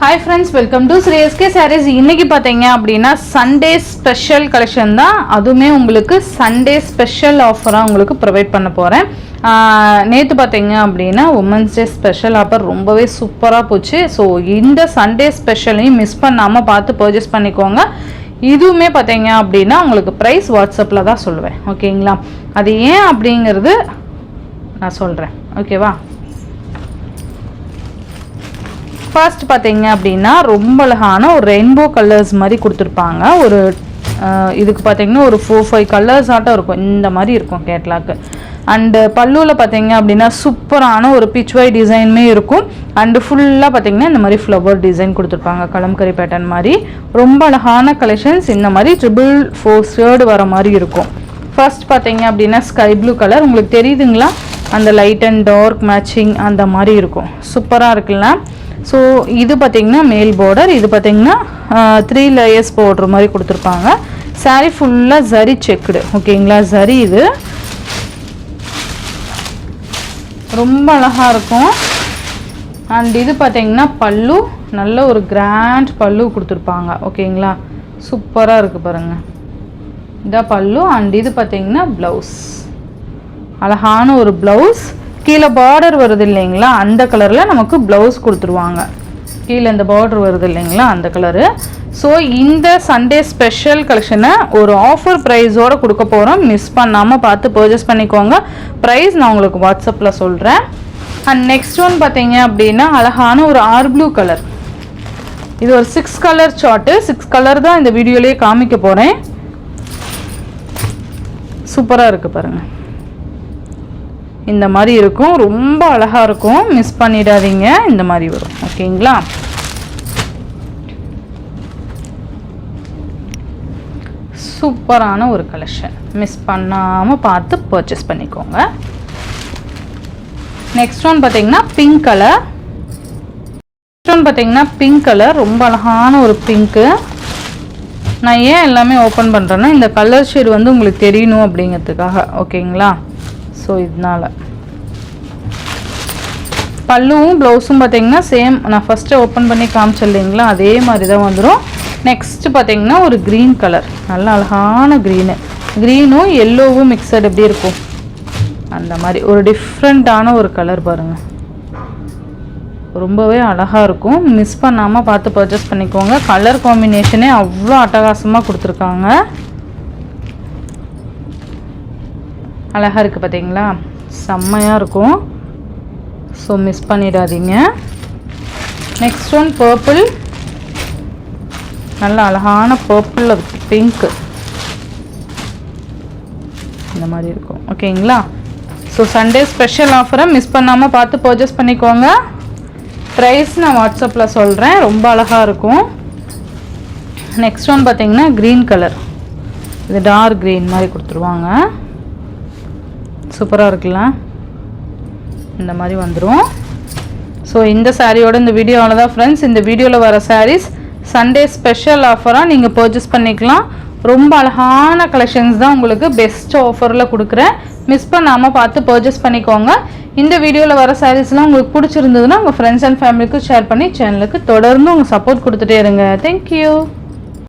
Hi friends, welcome to Sri SK Sarees. இன்றைக்கி பார்த்தீங்க அப்படின்னா சண்டே ஸ்பெஷல் கலெக்ஷன் தான். அதுவுமே உங்களுக்கு சண்டே ஸ்பெஷல் ஆஃபராக உங்களுக்கு ப்ரொவைட் பண்ண போகிறேன். நேற்று பார்த்தீங்க அப்படின்னா உமன்ஸ் டே ஸ்பெஷல் ஆஃபர் ரொம்பவே சூப்பராக போச்சு. ஸோ இந்த சண்டே ஸ்பெஷலையும் மிஸ் பண்ணாமல் பார்த்து பர்ச்சேஸ் பண்ணிக்கோங்க. இதுவுமே பார்த்தீங்க அப்படின்னா உங்களுக்கு ப்ரைஸ் வாட்ஸ்அப்பில் தான் சொல்லுவேன், ஓகேங்களா? அது ஏன் அப்படிங்கிறது நான் சொல்கிறேன், ஓகேவா? ஃபர்ஸ்ட் பார்த்தீங்க அப்படின்னா ரொம்ப அழகான ஒரு ரெயின்போ கலர்ஸ் மாதிரி கொடுத்துருப்பாங்க. ஒரு இதுக்கு பார்த்தீங்கன்னா ஒரு 4-5 கலர்ஸ் ஆட்டம் இருக்கும், இந்த மாதிரி இருக்கும் கேட்லாக்கு. அண்டு பல்லுவில் பார்த்தீங்க அப்படின்னா சூப்பரான ஒரு பிச்வாய் டிசைனுமே இருக்கும். அண்டு ஃபுல்லாக பார்த்தீங்கன்னா இந்த மாதிரி ஃப்ளவர் டிசைன் கொடுத்துருப்பாங்க, கலம்கரி பேட்டர்ன் மாதிரி. ரொம்ப அழகான கலெக்ஷன்ஸ். இந்த மாதிரி 444 ஷேர்டு வர மாதிரி இருக்கும். ஃபர்ஸ்ட் பார்த்தீங்க அப்படின்னா ஸ்கை ப்ளூ கலர், உங்களுக்கு தெரியுதுங்களா? அந்த லைட் அண்ட் டார்க் மேட்சிங் அந்த மாதிரி இருக்கும், சூப்பராக இருக்குல்ல? ஸோ இது பார்த்திங்கன்னா மேல் பார்டர், இது பார்த்திங்கன்னா 3 லேயர்ஸ் பார்டர் மாதிரி கொடுத்துருப்பாங்க. சாரீ ஃபுல்லாக ஜரி செக்குடு, ஓகேங்களா? ஜரி இது ரொம்ப அழகாக இருக்கும். அண்ட் இது பார்த்திங்கன்னா பல்லு, நல்ல ஒரு கிராண்ட் பல்லு கொடுத்துருப்பாங்க, ஓகேங்களா? சூப்பராக இருக்குது பாருங்கள், இதான் பல்லு. அண்ட் இது பார்த்திங்கன்னா ப்ளவுஸ், அழகான ஒரு ப்ளவுஸ். கீழே பார்டர் வருது இல்லைங்களா, அந்த கலரில் நமக்கு ப்ளவுஸ் கொடுத்துருவாங்க. கீழே இந்த பார்டர் வருது இல்லைங்களா, அந்த கலரு. ஸோ இந்த சண்டே ஸ்பெஷல் கலெக்ஷனை ஒரு ஆஃபர் ப்ரைஸோடு கொடுக்க போகிறோம். மிஸ் பண்ணாமல் பார்த்து பர்ச்சேஸ் பண்ணிக்கோங்க. ப்ரைஸ் நான் உங்களுக்கு வாட்ஸ்அப்பில் சொல்கிறேன். அண்ட் நெக்ஸ்ட் ஒன் பார்த்தீங்க அப்படின்னா அழகான ஒரு ப்ளூ கலர். இது ஒரு 6 கலர் சார்ட்டு. 6 கலர் தான் இந்த வீடியோலேயே காமிக்க போகிறேன். சூப்பராக இருக்குது பாருங்கள், இந்த மாதிரி இருக்கும், ரொம்ப அழகாக இருக்கும், மிஸ் பண்ணிடாதீங்க. இந்த மாதிரி வரும், ஓகேங்களா? சூப்பரான ஒரு கலெக்ஷன், மிஸ் பண்ணாமல் பார்த்து பர்ச்சேஸ் பண்ணிக்கோங்க. நெக்ஸ்ட் ஒன் பார்த்தீங்கன்னா பிங்க் கலர். நெக்ஸ்ட் ஒன் பார்த்தீங்கன்னா பிங்க் கலர், ரொம்ப அழகான ஒரு பிங்க்கு. நான் ஏன் எல்லாமே ஓப்பன் பண்ணுறேன்னா இந்த கலர் ஷேட் வந்து உங்களுக்கு தெரியணும் அப்படிங்கிறதுக்காக, ஓகேங்களா? ஸோ இதனால் பல்லுவும் ப்ளவுஸும் பார்த்தீங்கன்னா சேம், நான் ஃபஸ்ட்டு ஓப்பன் பண்ணி காமிச்சேன் இல்லைங்களா, அதே மாதிரி தான் வந்துடும். நெக்ஸ்ட்டு பார்த்தீங்கன்னா ஒரு க்ரீன் கலர், நல்ல அழகான க்ரீனு. க்ரீனும் எல்லோவும் மிக்சட் எப்படி இருக்கும் அந்த மாதிரி ஒரு டிஃப்ரெண்ட்டான ஒரு கலர் பாருங்கள், ரொம்பவே அழகாக இருக்கும். மிஸ் பண்ணாமல் பார்த்து பர்ச்சேஸ் பண்ணிக்கோங்க. கலர் காம்பினேஷனே அவ்வளோ அட்டகாசமாக கொடுத்துருக்காங்க, அழகாக இருக்குது பார்த்தீங்களா? செம்மையாக இருக்கும். ஸோ மிஸ் பண்ணிடாதீங்க. நெக்ஸ்ட் ஒன் பர்பிள், நல்ல அழகான பர்பிள் பிங்க்கு, இந்த மாதிரி இருக்கும், ஓகேங்களா? ஸோ சண்டே ஸ்பெஷல் ஆஃபரை மிஸ் பண்ணாமல் பார்த்து பர்ச்சேஸ் பண்ணிக்கோங்க. ப்ரைஸ் நான் வாட்ஸ்அப்பில் சொல்கிறேன், ரொம்ப அழகாக இருக்கும். நெக்ஸ்ட் ஒன் பார்த்தீங்கன்னா க்ரீன் கலர், இது டார்க் க்ரீன் மாதிரி கொடுத்துருவாங்க, சூப்பராக இருக்குல்ல? இந்த மாதிரி வந்துடும். ஸோ இந்த சாரியோட இந்த வீடியோவில் தான் ஃப்ரெண்ட்ஸ், இந்த வீடியோவில் வர சாரீஸ் சண்டே ஸ்பெஷல் ஆஃபராக நீங்கள் பர்ச்சேஸ் பண்ணிக்கலாம். ரொம்ப அழகான கலெக்ஷன்ஸ் தான் உங்களுக்கு பெஸ்ட் ஆஃபரில் கொடுக்குறேன். மிஸ் பண்ணாமல் பார்த்து பர்ச்சேஸ் பண்ணிக்கோங்க. இந்த வீடியோவில் வர சாரீஸ்லாம் உங்களுக்கு பிடிச்சிருந்ததுன்னா உங்கள் ஃப்ரெண்ட்ஸ் அண்ட் ஃபேமிலிக்கு ஷேர் பண்ணி சேனலுக்கு தொடர்ந்து உங்கள் சப்போர்ட் கொடுத்துட்டே இருங்க. தேங்க்யூ.